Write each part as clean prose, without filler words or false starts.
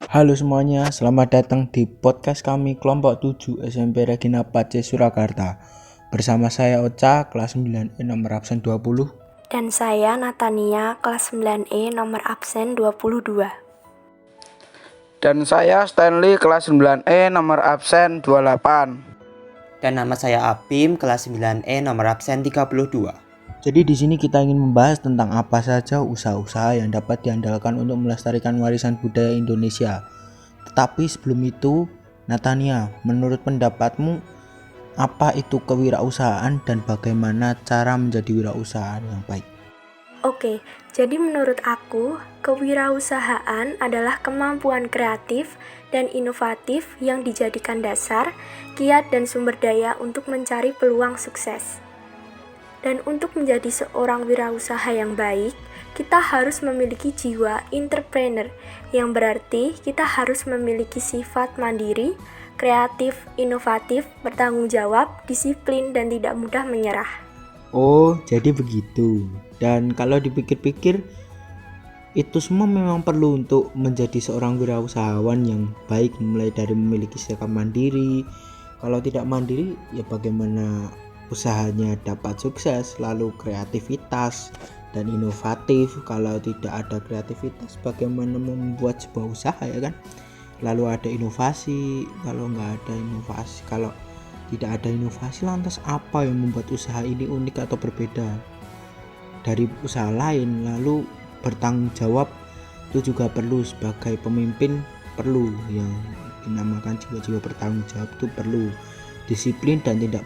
Halo semuanya, selamat datang di podcast kami kelompok 7 SMP Regina Pace Surakarta. Bersama saya Ocha, kelas 9E nomor absen 20. Dan saya Natania, kelas 9E nomor absen 22. Dan saya Stanley, kelas 9E nomor absen 28. Dan nama saya Apim, kelas 9E nomor absen 32. Jadi di sini kita ingin membahas tentang apa saja usaha-usaha yang dapat diandalkan untuk melestarikan warisan budaya Indonesia. Tetapi sebelum itu, Natania, menurut pendapatmu apa itu kewirausahaan dan bagaimana cara menjadi wirausahaan yang baik? Oke, jadi menurut aku, kewirausahaan adalah kemampuan kreatif dan inovatif yang dijadikan dasar, kiat dan sumber daya untuk mencari peluang sukses. Dan untuk menjadi seorang wirausaha yang baik, kita harus memiliki jiwa entrepreneur, yang berarti kita harus memiliki sifat mandiri, kreatif, inovatif, bertanggung jawab, disiplin, dan tidak mudah menyerah. Oh, jadi begitu. Dan kalau dipikir-pikir, itu semua memang perlu untuk menjadi seorang wirausahawan yang baik, mulai dari memiliki sikap mandiri. Kalau tidak mandiri, ya bagaimana usahanya dapat sukses, lalu kreativitas dan inovatif. Kalau tidak ada kreativitas, bagaimana membuat sebuah usaha, ya kan? Lalu ada inovasi, kalau nggak ada inovasi, kalau tidak ada inovasi, lantas apa yang membuat usaha ini unik atau berbeda dari usaha lain? Lalu bertanggung jawab itu juga perlu, sebagai pemimpin perlu yang dinamakan jiwa-jiwa bertanggung jawab, itu perlu disiplin dan tidak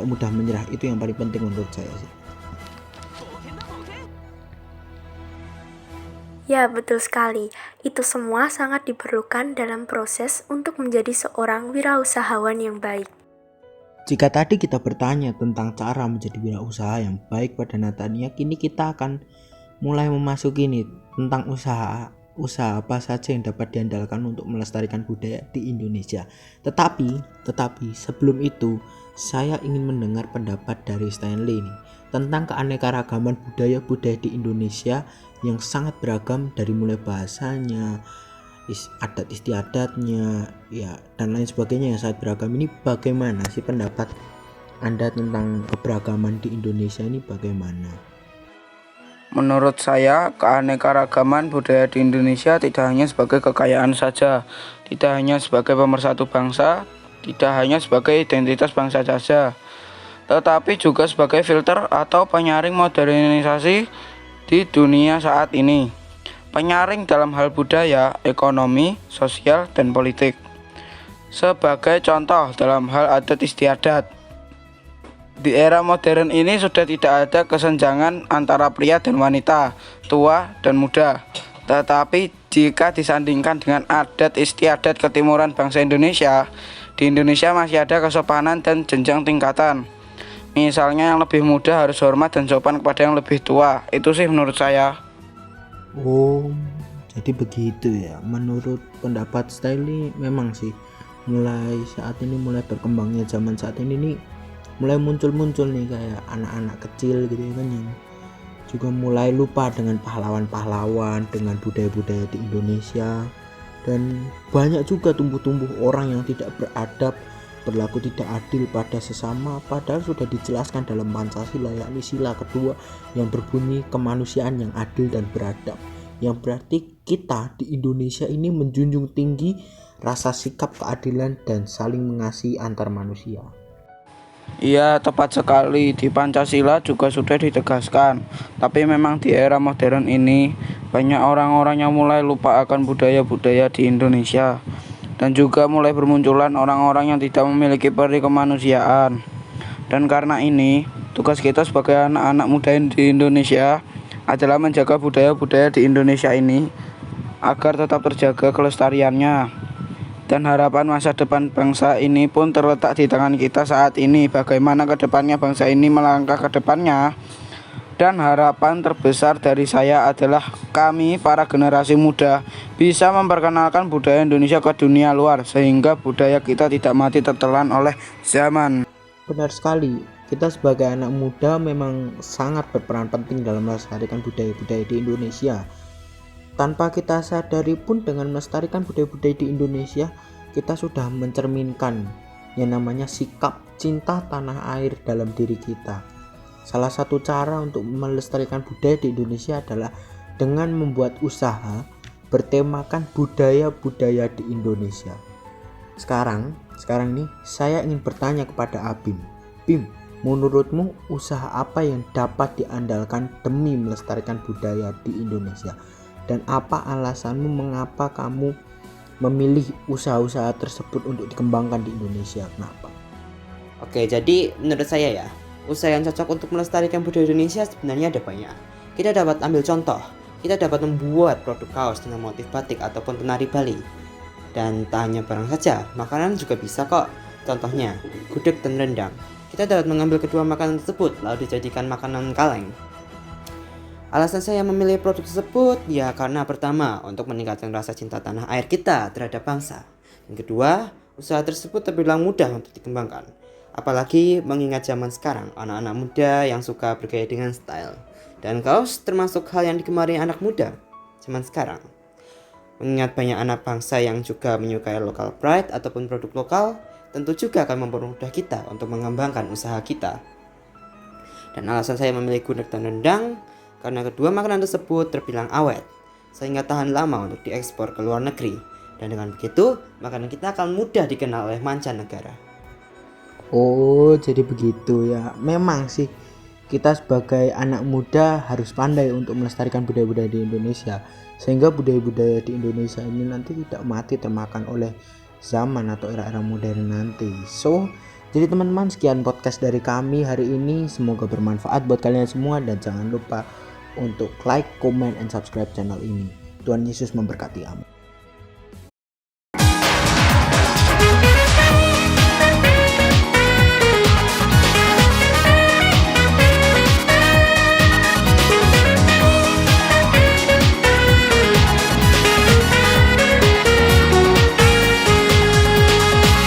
mudah menyerah. Itu yang paling penting menurut saya sih. Ya, betul sekali. Itu semua sangat diperlukan dalam proses untuk menjadi seorang wirausahawan yang baik. Jika tadi kita bertanya tentang cara menjadi wirausaha yang baik pada Natania, kini kita akan mulai memasuki nih tentang usaha apa saja yang dapat diandalkan untuk melestarikan budaya di Indonesia. Tetapi sebelum itu, saya ingin mendengar pendapat dari Stanley nih tentang keanekaragaman budaya di Indonesia yang sangat beragam, dari mulai bahasanya, adat istiadatnya, ya, dan lain sebagainya yang sangat beragam. Ini bagaimana sih pendapat Anda tentang keberagaman di Indonesia ini bagaimana? Menurut saya, keanekaragaman budaya di Indonesia tidak hanya sebagai kekayaan saja, tidak hanya sebagai pemersatu bangsa, tidak hanya sebagai identitas bangsa saja, tetapi juga sebagai filter atau penyaring modernisasi di dunia saat ini. Penyaring dalam hal budaya, ekonomi, sosial, dan politik. Sebagai contoh dalam hal adat istiadat, di era modern ini sudah tidak ada kesenjangan antara pria dan wanita, tua dan muda. Tetapi jika disandingkan dengan adat istiadat ketimuran bangsa Indonesia, di Indonesia masih ada kesopanan dan jenjang tingkatan. Misalnya yang lebih muda harus hormat dan sopan kepada yang lebih tua. Itu sih menurut saya. Oh, jadi begitu ya. Menurut pendapat Stanley, memang sih mulai saat ini, mulai berkembangnya zaman saat ini nih, mulai muncul nih kayak anak-anak kecil gitu ya kan, yang juga mulai lupa dengan pahlawan-pahlawan, dengan budaya-budaya di Indonesia. Dan banyak juga tumbuh orang yang tidak beradab, berlaku tidak adil pada sesama, padahal sudah dijelaskan dalam Pancasila, yakni sila kedua yang berbunyi kemanusiaan yang adil dan beradab. Yang berarti kita di Indonesia ini menjunjung tinggi rasa sikap keadilan dan saling mengasihi antar manusia. Iya, tepat sekali. Di Pancasila juga sudah ditegaskan. Tapi memang di era modern ini banyak orang-orang yang mulai lupa akan budaya-budaya di Indonesia. Dan juga mulai bermunculan orang-orang yang tidak memiliki peri kemanusiaan. Dan karena ini, tugas kita sebagai anak-anak muda di Indonesia adalah menjaga budaya-budaya di Indonesia ini agar tetap terjaga kelestariannya. Dan harapan masa depan bangsa ini pun terletak di tangan kita saat ini. Bagaimana ke depannya bangsa ini melangkah ke depannya. Dan harapan terbesar dari saya adalah kami para generasi muda bisa memperkenalkan budaya Indonesia ke dunia luar, sehingga budaya kita tidak mati tertelan oleh zaman. Benar sekali, kita sebagai anak muda memang sangat berperan penting dalam melestarikan budaya-budaya di Indonesia. tanpa kita sadari pun dengan melestarikan budaya-budaya di Indonesia, kita sudah mencerminkan yang namanya sikap cinta tanah air dalam diri kita. Salah satu cara untuk melestarikan budaya di Indonesia adalah dengan membuat usaha bertemakan budaya-budaya di Indonesia. Sekarang nih saya ingin bertanya kepada Abim. Bim, menurutmu usaha apa yang dapat diandalkan demi melestarikan budaya di Indonesia? Dan apa alasanmu mengapa kamu memilih usaha-usaha tersebut untuk dikembangkan di Indonesia? Kenapa? Oke, jadi menurut saya ya, usaha yang cocok untuk melestarikan budaya Indonesia sebenarnya ada banyak. Kita dapat ambil contoh, kita dapat membuat produk kaos dengan motif batik ataupun penari Bali. Dan tak hanya barang saja, makanan juga bisa kok. Contohnya, gudeg dan rendang. Kita dapat mengambil kedua makanan tersebut lalu dijadikan makanan kaleng. Alasan saya memilih produk tersebut ya karena pertama, untuk meningkatkan rasa cinta tanah air kita terhadap bangsa. Dan kedua, usaha tersebut terbilang mudah untuk dikembangkan. Apalagi mengingat zaman sekarang, anak-anak muda yang suka bergaya dengan style. Dan kaos termasuk hal yang digemari anak muda zaman sekarang. Mengingat banyak anak bangsa yang juga menyukai local pride ataupun produk lokal, tentu juga akan mempermudah kita untuk mengembangkan usaha kita. Dan alasan saya memilih gudeg dan rendang, karena kedua makanan tersebut terbilang awet, sehingga tahan lama untuk diekspor ke luar negeri. Dan dengan begitu, makanan kita akan mudah dikenal oleh mancanegara. Oh, jadi begitu ya. Memang sih kita sebagai anak muda harus pandai untuk melestarikan budaya-budaya di Indonesia, sehingga budaya-budaya di Indonesia ini nanti tidak mati termakan oleh zaman atau era-era modern nanti. So, jadi teman-teman, sekian podcast dari kami hari ini. Semoga bermanfaat buat kalian semua, dan jangan lupa untuk like, comment, and subscribe channel ini. Tuhan Yesus memberkati. Amin.